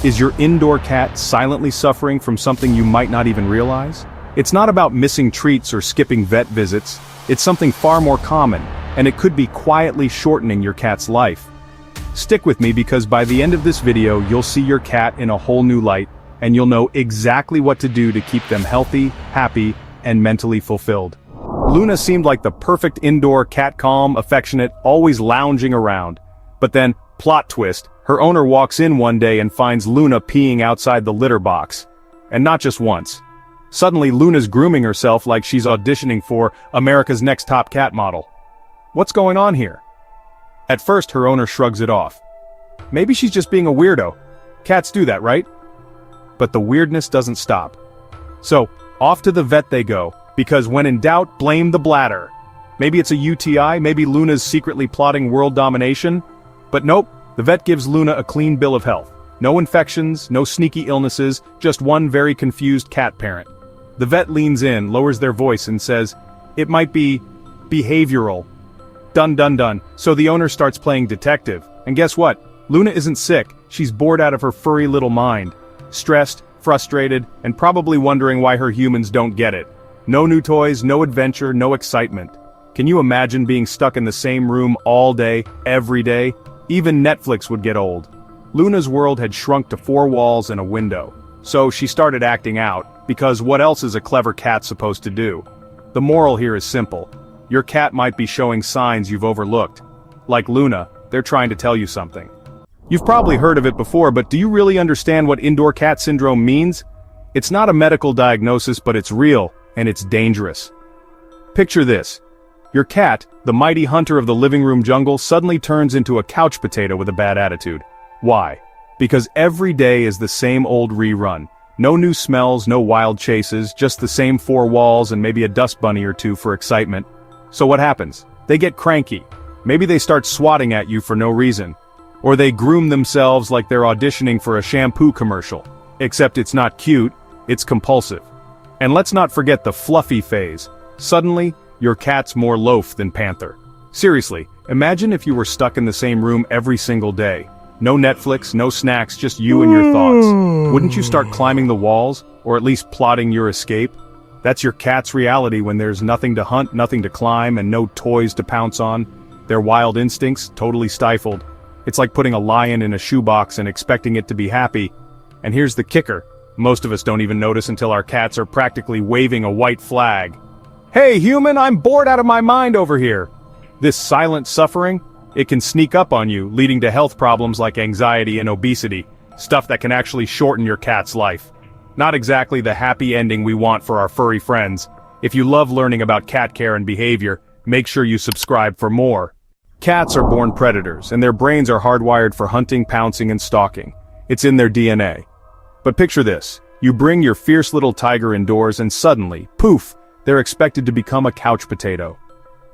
Is your indoor cat silently suffering from something you might not even realize? It's not about missing treats or skipping vet visits. It's something far more common, and it could be quietly shortening your cat's life. Stick with me because by the end of this video you'll see your cat in a whole new light, and you'll know exactly what to do to keep them healthy, happy, and mentally fulfilled. Luna seemed like the perfect indoor cat, calm, affectionate, always lounging around. But then, plot twist, her owner walks in one day and finds Luna peeing outside the litter box. And not just once. Suddenly Luna's grooming herself like she's auditioning for America's Next Top Cat model. What's going on here? At first her owner shrugs it off. Maybe she's just being a weirdo. Cats do that, right? But the weirdness doesn't stop. So, off to the vet they go, because when in doubt, blame the bladder. Maybe it's a UTI, maybe Luna's secretly plotting world domination. But nope, the vet gives Luna a clean bill of health. No infections, no sneaky illnesses, just one very confused cat parent. The vet leans in, lowers their voice and says, "It might be behavioral." Dun dun dun. So the owner starts playing detective. And guess what? Luna isn't sick, she's bored out of her furry little mind. Stressed, frustrated, and probably wondering why her humans don't get it. No new toys, no adventure, no excitement. Can you imagine being stuck in the same room all day, every day? Even Netflix would get old. Luna's world had shrunk to 4 walls and a window. So she started acting out, because what else is a clever cat supposed to do? The moral here is simple. Your cat might be showing signs you've overlooked. Like Luna, they're trying to tell you something. You've probably heard of it before, but do you really understand what indoor cat syndrome means? It's not a medical diagnosis, but it's real, and it's dangerous. Picture this. Your cat, the mighty hunter of the living room jungle, suddenly turns into a couch potato with a bad attitude. Why? Because every day is the same old rerun. No new smells, no wild chases, just the same 4 walls and maybe a dust bunny or two for excitement. So what happens? They get cranky. Maybe they start swatting at you for no reason. Or they groom themselves like they're auditioning for a shampoo commercial. Except it's not cute, it's compulsive. And let's not forget the fluffy phase. Suddenly, your cat's more loaf than panther. Seriously, imagine if you were stuck in the same room every single day. No Netflix, no snacks, just you and your thoughts. Wouldn't you start climbing the walls, or at least plotting your escape? That's your cat's reality when there's nothing to hunt, nothing to climb, and no toys to pounce on. Their wild instincts totally stifled. It's like putting a lion in a shoebox and expecting it to be happy. And here's the kicker. Most of us don't even notice until our cats are practically waving a white flag. "Hey human, I'm bored out of my mind over here." This silent suffering, it can sneak up on you, leading to health problems like anxiety and obesity. Stuff that can actually shorten your cat's life. Not exactly the happy ending we want for our furry friends. If you love learning about cat care and behavior, make sure you subscribe for more. Cats are born predators, and their brains are hardwired for hunting, pouncing, and stalking. It's in their DNA. But picture this. You bring your fierce little tiger indoors and suddenly, poof, they're expected to become a couch potato.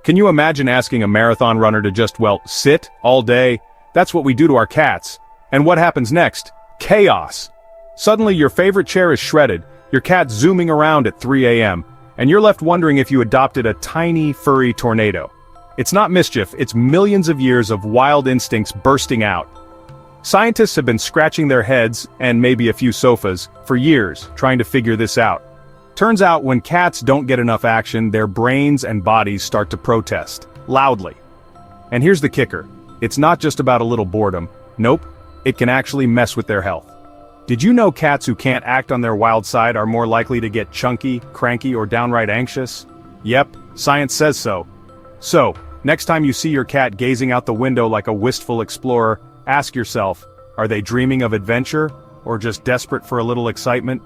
Can you imagine asking a marathon runner to just, well, sit all day? That's what we do to our cats. And what happens next? Chaos. Suddenly your favorite chair is shredded, your cat's zooming around at 3 a.m., and you're left wondering if you adopted a tiny, furry tornado. It's not mischief, it's millions of years of wild instincts bursting out. Scientists have been scratching their heads, and maybe a few sofas, for years, trying to figure this out. Turns out when cats don't get enough action, their brains and bodies start to protest, loudly. And here's the kicker. It's not just about a little boredom. Nope, it can actually mess with their health. Did you know cats who can't act on their wild side are more likely to get chunky, cranky, or downright anxious? Yep, science says so. So, next time you see your cat gazing out the window like a wistful explorer, ask yourself, are they dreaming of adventure, or just desperate for a little excitement?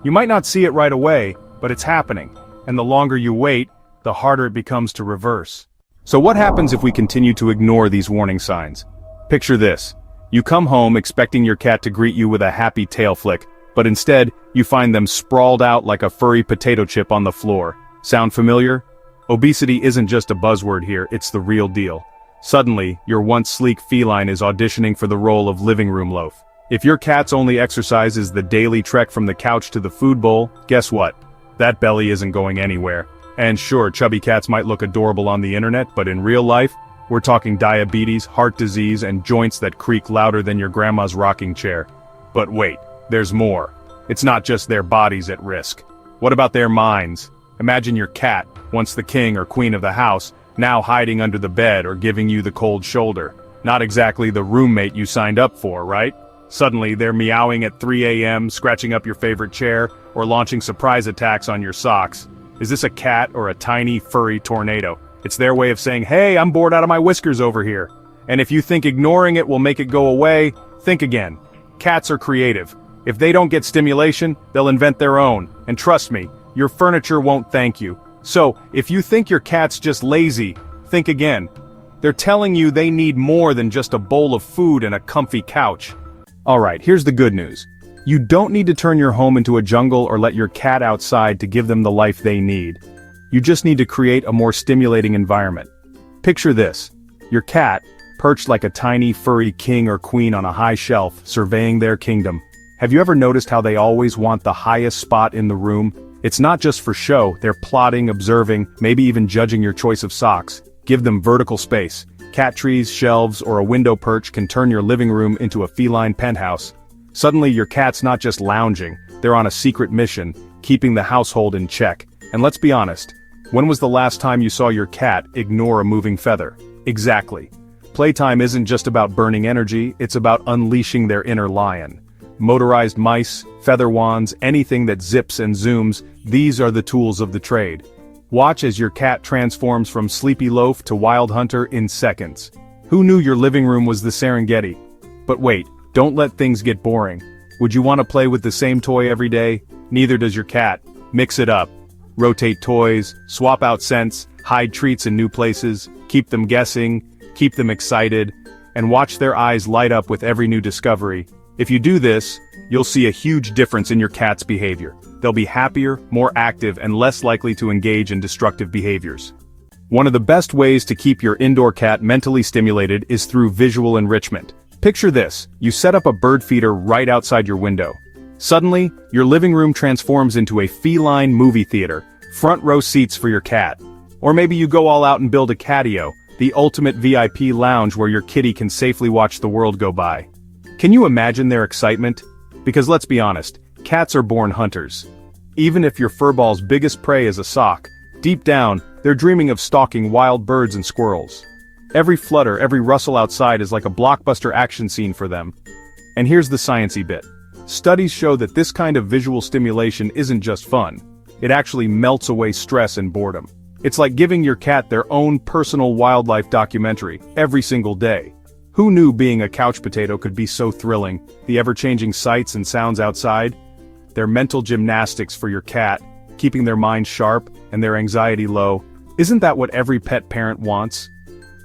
You might not see it right away, but it's happening, and the longer you wait, the harder it becomes to reverse. So what happens if we continue to ignore these warning signs? Picture this. You come home expecting your cat to greet you with a happy tail flick, but instead, you find them sprawled out like a furry potato chip on the floor. Sound familiar? Obesity isn't just a buzzword here, it's the real deal. Suddenly, your once sleek feline is auditioning for the role of living room loaf. If your cat's only exercise is the daily trek from the couch to the food bowl, guess what? That belly isn't going anywhere. And sure, chubby cats might look adorable on the internet, but in real life, we're talking diabetes, heart disease, and joints that creak louder than your grandma's rocking chair. But wait, there's more. It's not just their bodies at risk. What about their minds? Imagine your cat, once the king or queen of the house, now hiding under the bed or giving you the cold shoulder. Not exactly the roommate you signed up for, right? Suddenly, they're meowing at 3 a.m., scratching up your favorite chair, or launching surprise attacks on your socks. Is this a cat or a tiny, furry tornado? It's their way of saying, hey, I'm bored out of my whiskers over here. And if you think ignoring it will make it go away, think again. Cats are creative. If they don't get stimulation, they'll invent their own. And trust me, your furniture won't thank you. So, if you think your cat's just lazy, think again. They're telling you they need more than just a bowl of food and a comfy couch. Alright, here's the good news. You don't need to turn your home into a jungle or let your cat outside to give them the life they need. You just need to create a more stimulating environment. Picture this. Your cat, perched like a tiny furry king or queen on a high shelf, surveying their kingdom. Have you ever noticed how they always want the highest spot in the room? It's not just for show, they're plotting, observing, maybe even judging your choice of socks. Give them vertical space. Cat trees, shelves, or a window perch can turn your living room into a feline penthouse. Suddenly your cat's not just lounging, they're on a secret mission, keeping the household in check. And let's be honest, when was the last time you saw your cat ignore a moving feather? Exactly. Playtime isn't just about burning energy, it's about unleashing their inner lion. Motorized mice, feather wands, anything that zips and zooms, these are the tools of the trade. Watch as your cat transforms from sleepy loaf to wild hunter in seconds. Who knew your living room was the Serengeti? But wait, don't let things get boring. Would you want to play with the same toy every day? Neither does your cat. Mix it up. Rotate toys, swap out scents, hide treats in new places, keep them guessing, keep them excited, and watch their eyes light up with every new discovery. If you do this, you'll see a huge difference in your cat's behavior. They'll be happier, more active, and less likely to engage in destructive behaviors. One of the best ways to keep your indoor cat mentally stimulated is through visual enrichment. Picture this, you set up a bird feeder right outside your window. Suddenly, your living room transforms into a feline movie theater, front row seats for your cat. Or maybe you go all out and build a catio, the ultimate VIP lounge where your kitty can safely watch the world go by. Can you imagine their excitement? Because let's be honest, cats are born hunters. Even if your furball's biggest prey is a sock, deep down, they're dreaming of stalking wild birds and squirrels. Every flutter, every rustle outside is like a blockbuster action scene for them. And here's the sciencey bit. Studies show that this kind of visual stimulation isn't just fun. It actually melts away stress and boredom. It's like giving your cat their own personal wildlife documentary, every single day. Who knew being a couch potato could be so thrilling? The ever-changing sights and sounds outside? They're mental gymnastics for your cat, keeping their mind sharp and their anxiety low. Isn't that what every pet parent wants?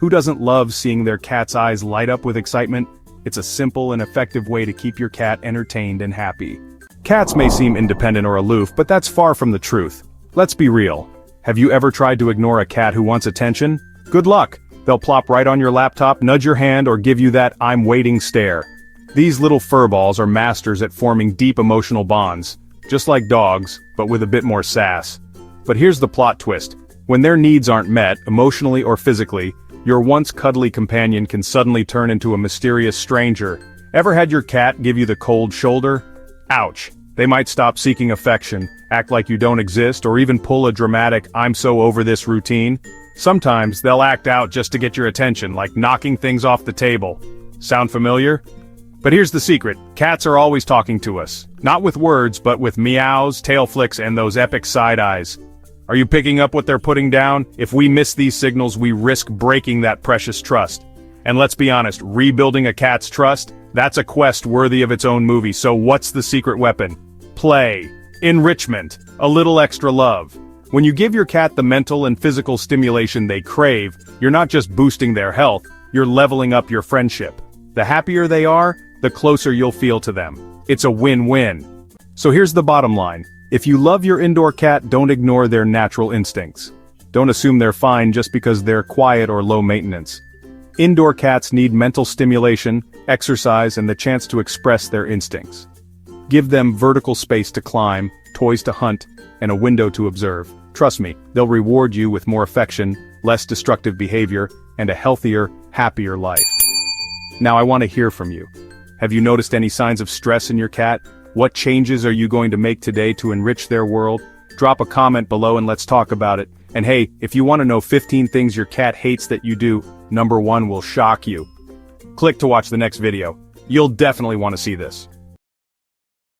Who doesn't love seeing their cat's eyes light up with excitement? It's a simple and effective way to keep your cat entertained and happy. Cats may seem independent or aloof, but that's far from the truth. Let's be real. Have you ever tried to ignore a cat who wants attention? Good luck. They'll plop right on your laptop, nudge your hand, or give you that "I'm waiting" stare. These little furballs are masters at forming deep emotional bonds, just like dogs, but with a bit more sass. But here's the plot twist. When their needs aren't met, emotionally or physically, your once cuddly companion can suddenly turn into a mysterious stranger. Ever had your cat give you the cold shoulder? Ouch. They might stop seeking affection, act like you don't exist, or even pull a dramatic "I'm so over this" routine. Sometimes they'll act out just to get your attention, like knocking things off the table. Sound familiar? But here's the secret. Cats are always talking to us. Not with words, but with meows, tail flicks, and those epic side eyes. Are you picking up what they're putting down? If we miss these signals, we risk breaking that precious trust. And let's be honest, rebuilding a cat's trust? That's a quest worthy of its own movie, so what's the secret weapon? Play. Enrichment. A little extra love. When you give your cat the mental and physical stimulation they crave, you're not just boosting their health, you're leveling up your friendship. The happier they are, the closer you'll feel to them. It's a win-win. So here's the bottom line. If you love your indoor cat, don't ignore their natural instincts. Don't assume they're fine just because they're quiet or low maintenance. Indoor cats need mental stimulation, exercise, and the chance to express their instincts. Give them vertical space to climb, toys to hunt, and a window to observe. Trust me, they'll reward you with more affection, less destructive behavior, and a healthier, happier life. Now I want to hear from you. Have you noticed any signs of stress in your cat? What changes are you going to make today to enrich their world? Drop a comment below and let's talk about it. And hey, if you want to know 15 things your cat hates that you do, number 1 will shock you. Click to watch the next video. You'll definitely want to see this.